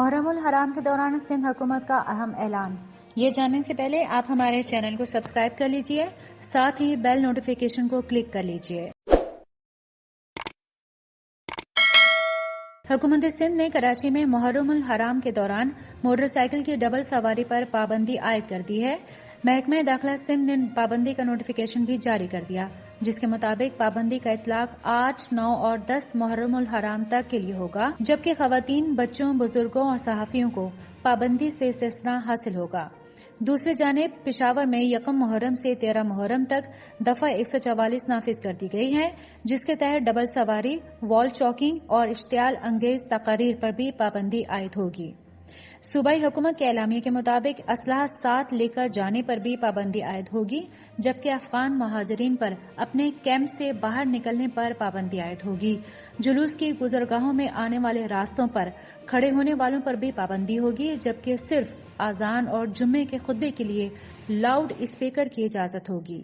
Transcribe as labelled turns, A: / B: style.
A: محرم الحرام کے دوران سندھ حکومت کا اہم اعلان۔ یہ جاننے سے پہلے آپ ہمارے چینل کو سبسکرائب کر لیجئے، ساتھ ہی بیل نوٹیفیکیشن کو کلک کر لیجئے۔ حکومت سندھ نے کراچی میں محرم الحرام کے دوران موٹر سائیکل کی ڈبل سواری پر پابندی عائد کر دی ہے۔ محکمہ داخلہ سندھ نے پابندی کا نوٹیفیکیشن بھی جاری کر دیا، جس کے مطابق پابندی کا اطلاق 8، 9 اور 10 محرم الحرام تک کے لیے ہوگا، جبکہ خواتین، بچوں، بزرگوں اور صحافیوں کو پابندی سے استثناء حاصل ہوگا۔ دوسری جانب پشاور میں 1 محرم سے 13 محرم تک دفعہ 144 نافذ کر دی گئی ہے، جس کے تحت ڈبل سواری، وال چاکنگ اور اشتعال انگیز تقاریر پر بھی پابندی عائد ہوگی۔ صوبائی حکومت کے اعلامیے کے مطابق اسلحہ ساتھ لے کر جانے پر بھی پابندی عائد ہوگی، جبکہ افغان مہاجرین پر اپنے کیمپ سے باہر نکلنے پر پابندی عائد ہوگی۔ جلوس کی گزرگاہوں میں آنے والے راستوں پر کھڑے ہونے والوں پر بھی پابندی ہوگی، جبکہ صرف اذان اور جمعے کے خطبے کے لیے لاؤڈ اسپیکر کی اجازت ہوگی۔